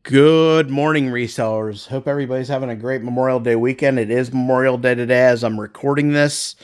Good morning, resellers. Hope everybody's having a great Memorial Day weekend. It is Memorial Day today as I'm recording this.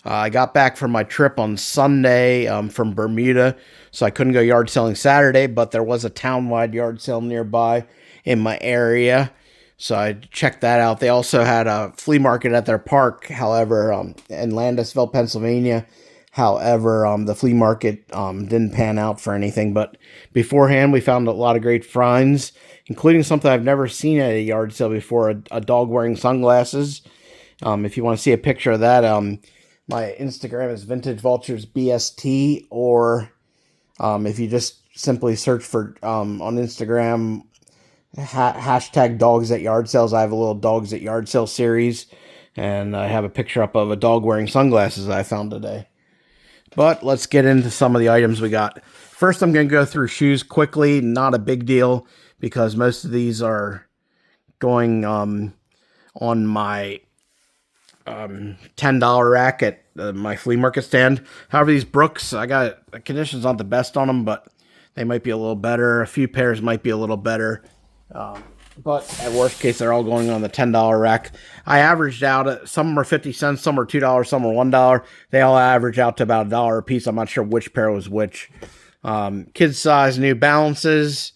I got back from my trip on Sunday from Bermuda, so I couldn't go yard selling Saturday, but there was a townwide yard sale nearby in my area, so I checked that out. They also had a flea market at their park, however, in Landisville, Pennsylvania. However, the flea market didn't pan out for anything, but beforehand we found a lot of great finds, including something I've never seen at a yard sale before, a dog wearing sunglasses. If you want to see a picture of that, my Instagram is Vintage Vultures BST, or if you just simply search for on Instagram hashtag dogs at yard sales, I have a little dogs at yard sale series, and I have a picture up of a dog wearing sunglasses that I found today. But let's get into some of the items we got. First, I'm going to go through shoes quickly. Not a big deal because most of these are going on my $10 rack at my flea market stand. However, these Brooks, the condition's not the best on them, but they might be a little better. A few pairs might be a little better. But at worst case, they're all going on the $10 rack. I averaged out, some are 50 cents, some are $2, some are $1. They all average out to about $1 a piece. I'm not sure which pair was which. Kid size New Balances.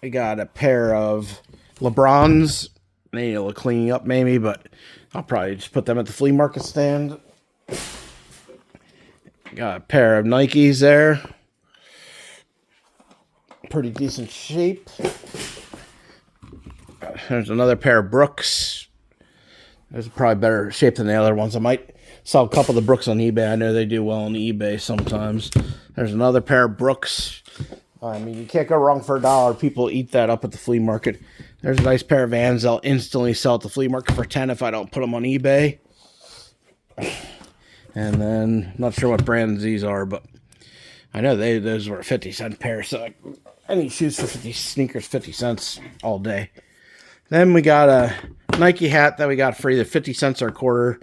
We got a pair of LeBrons. They need a little cleaning up maybe, but I'll probably just put them at the flea market stand. Got a pair of Nikes there. Pretty decent shape. There's another pair of Brooks. There's probably better shape than the other ones. I might sell a couple of the Brooks on eBay. I know they do well on eBay sometimes. There's another pair of Brooks. I mean, you can't go wrong for $1. People eat that up at the flea market. There's a nice pair of Vans I'll instantly sell at the flea market for 10 if I don't put them on eBay. And then, not sure what brands these are, but I know those were a 50-cent pair, so I need shoes for 50 sneakers, 50 cents all day. Then we got a Nike hat that we got for either 50 cents or a quarter.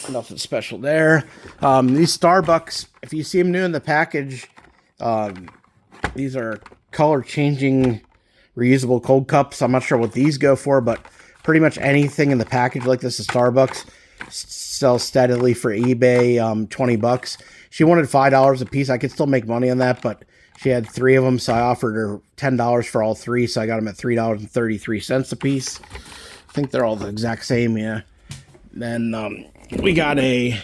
Nothing special there. These Starbucks, if you see them new in the package, these are color changing reusable cold cups. I'm not sure what these go for, but pretty much anything in the package like this is Starbucks. Sells steadily for eBay, $20. She wanted $5 a piece. I could still make money on that, but she had 3 of them, so I offered her $10 for all 3, so I got them at $3.33 a piece. I think they're all the exact same, yeah. Then we got a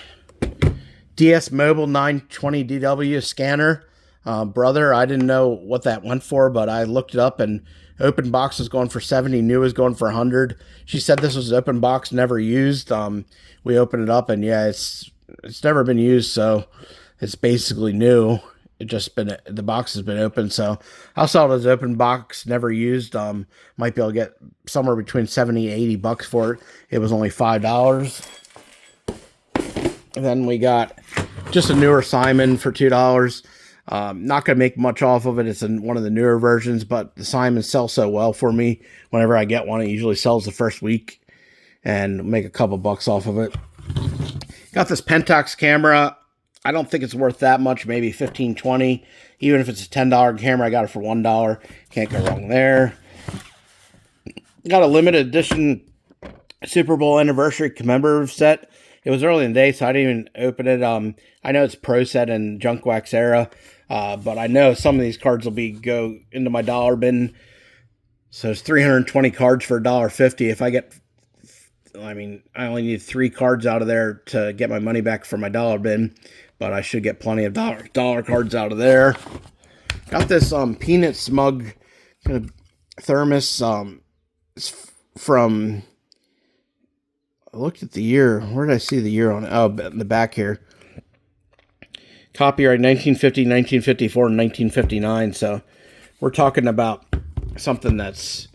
DS Mobile 920DW scanner. Brother, I didn't know what that went for, but I looked it up, and open box was going for 70, new was going for 100. She said this was open box, never used. We opened it up, and yeah, it's never been used, so it's basically new. The box has been open, so I'll sell it as open box, never used. Might be able to get somewhere between 70 and $80 for it. It was only $5. And then we got just a newer Simon for $2. Not going to make much off of it. It's one of the newer versions, but the Simons sell so well for me. Whenever I get one, it usually sells the first week and make a couple bucks off of it. Got this Pentax camera. I don't think it's worth that much, maybe $15, $20. Even if it's a $10 camera, I got it for $1. Can't go wrong there. Got a limited edition Super Bowl anniversary commemorative set. It was early in the day, so I didn't even open it. I know it's Pro Set and Junk Wax era, but I know some of these cards will go into my dollar bin. So it's 320 cards for $1.50. If I get, I only need 3 cards out of there to get my money back for my dollar bin, but I should get plenty of dollar cards out of there. Got this peanut smug kind of thermos. It's from, I looked at the year. Where did I see the year on it? Oh, in the back here. Copyright 1950, 1954, and 1959. So we're talking about something that's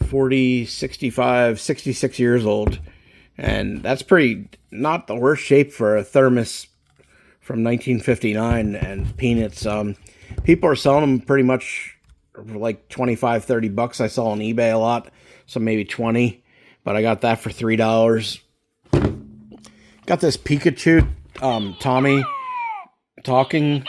40, 65, 66 years old. And that's pretty not the worst shape for a thermos from 1959 and peanuts. People are selling them pretty much for like $25, $30. I saw on eBay a lot, so maybe 20. But I got that for $3. Got this Pikachu Tommy talking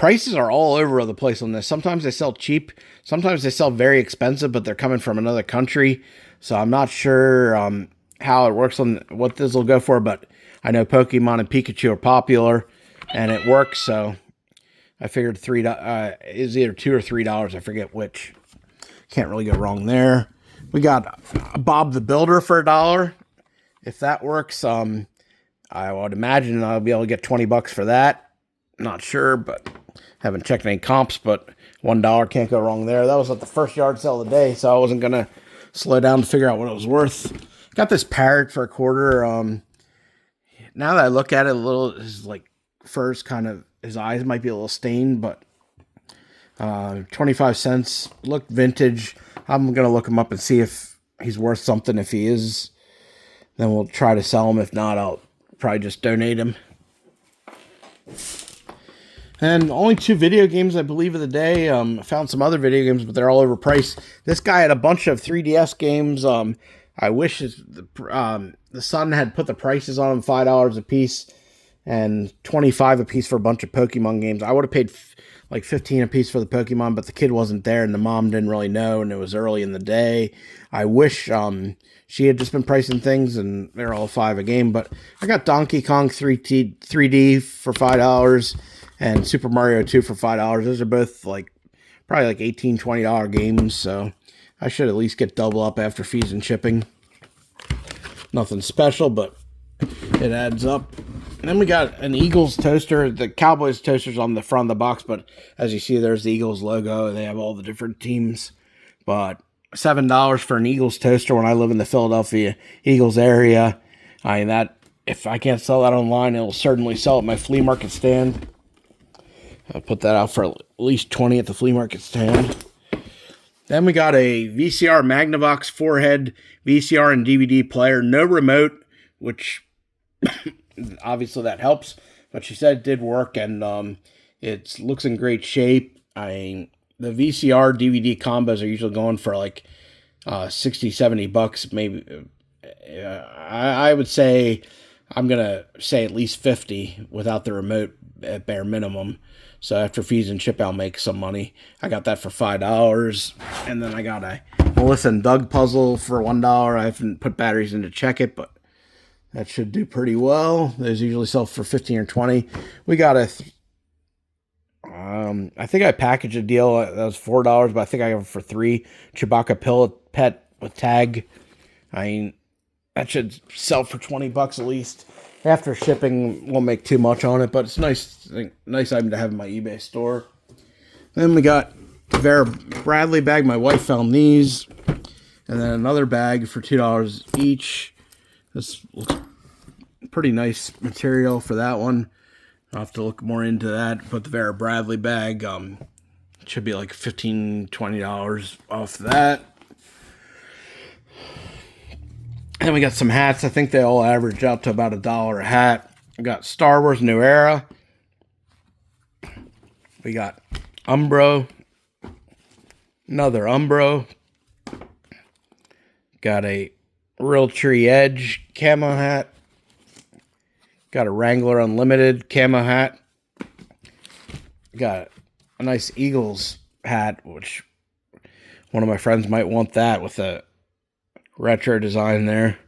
prices are all over the place on this. Sometimes they sell cheap. Sometimes they sell very expensive, but they're coming from another country. So I'm not sure how it works on what this will go for, but I know Pokemon and Pikachu are popular, and it works. So I figured is either $2 or $3. I forget which. Can't really go wrong there. We got Bob the Builder for $1. If that works, I would imagine I'll be able to get $20 for that. Not sure, but haven't checked any comps, but $1 can't go wrong there. That was at the first yard sale of the day, so I wasn't going to slow down to figure out what it was worth. Got this parrot for $1. Now that I look at it, his like fur's kind of, his eyes might be a little stained, but 25 cents. Look vintage. I'm going to look him up and see if he's worth something. If he is, then we'll try to sell him. If not, I'll probably just donate him. And only 2 video games, I believe, of the day. I found some other video games, but they're all overpriced. This guy had a bunch of 3DS games. I wish the son had put the prices on them, $5 a piece and $25 a piece for a bunch of Pokemon games. I would have paid like $15 a piece for the Pokemon, but the kid wasn't there and the mom didn't really know, and it was early in the day. I wish she had just been pricing things and they're all $5 a game. But I got Donkey Kong 3D for $5 and Super Mario 2 for $5. Those are both probably like $18, $20 games, so I should at least get double up after fees and shipping. Nothing special, but it adds up. And then we got an Eagles toaster. The Cowboys toaster's on the front of the box, but as you see, there's the Eagles logo. They have all the different teams. But $7 for an Eagles toaster when I live in the Philadelphia Eagles area. I mean, that, if I can't sell that online, it'll certainly sell at my flea market stand. I'll put that out for at least $20 at the flea market stand. Then we got a VCR Magnavox 4-head VCR and DVD player. No remote, which obviously that helps. But she said it did work, and it looks in great shape. The VCR DVD combos are usually going for like $60, $70, maybe. I would say, I'm going to say at least $50 without the remote at bare minimum. So after fees and ship, I'll make some money. I got that for $5. And then I got a Melissa and Doug puzzle for $1. I haven't put batteries in to check it, but that should do pretty well. Those usually sell for $15 or $20. We got I think I packaged a deal that was $4, but I think I got it for $3. Chewbacca Pillow Pet with tag. I mean, that should sell for $20 at least. After shipping, won't make too much on it, but it's nice item to have in my eBay store. Then we got the Vera Bradley bag. My wife found these. And then another bag for $2 each. This looks pretty nice material for that one. I'll have to look more into that. But the Vera Bradley bag should be like $15, $20 off that. And we got some hats. I think they all average out to about $1 a hat. We got Star Wars New Era. We got Umbro. Another Umbro. Got a Real Tree Edge camo hat. Got a Wrangler Unlimited camo hat. Got a nice Eagles hat, which one of my friends might want that with a retro design there.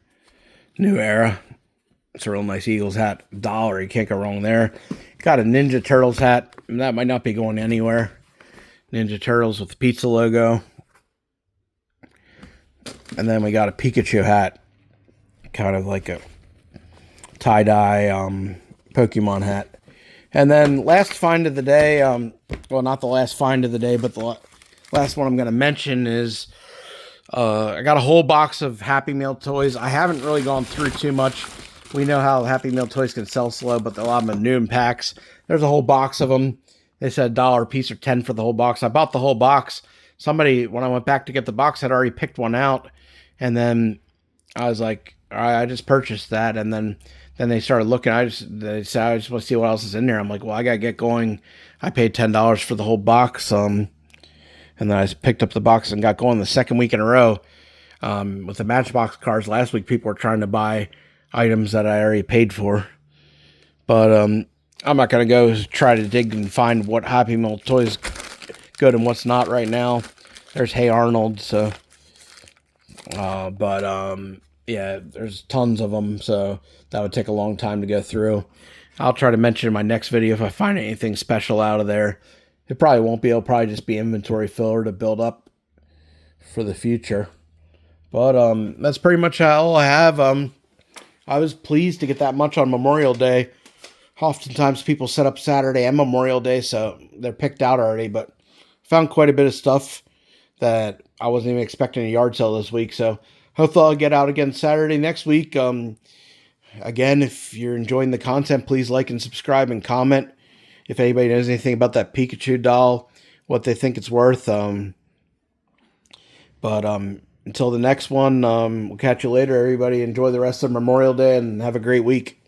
New Era. It's a real nice Eagles hat. $1. You can't go wrong there. Got a Ninja Turtles hat. That might not be going anywhere. Ninja Turtles with the pizza logo. And then we got a Pikachu hat. Kind of like a tie-dye Pokemon hat. And then last find of the day. Well, not the last find of the day, but the last one I'm going to mention is I got a whole box of Happy Meal toys. I haven't really gone through too much. We know how Happy Meal toys can sell slow, but a lot of them are new in packs. There's a whole box of them. They said $1 a piece or $10 for the whole box. I bought the whole box. Somebody, when I went back to get the box, had already picked one out. And then I was like, all right, I just purchased that. And then they started looking. They said, I just want to see what else is in there. I'm like, well, I got to get going. I paid $10 for the whole box. And then I picked up the box and got going the second week in a row. With the Matchbox cars last week, people were trying to buy items that I already paid for. But I'm not going to go try to dig and find what Happy Meal toys good and what's not right now. There's Hey Arnold, so yeah, there's tons of them, so that would take a long time to go through. I'll try to mention in my next video if I find anything special out of there. It probably won't be. It'll probably just be inventory filler to build up for the future. But that's pretty much all I have. I was pleased to get that much on Memorial Day. Oftentimes people set up Saturday and Memorial Day, so they're picked out already. But found quite a bit of stuff that I wasn't even expecting a yard sale this week. So hopefully I'll get out again Saturday next week. Again, if you're enjoying the content, please like and subscribe and comment. If anybody knows anything about that Pikachu doll, what they think it's worth. Until the next one, we'll catch you later, everybody. Enjoy the rest of Memorial Day and have a great week.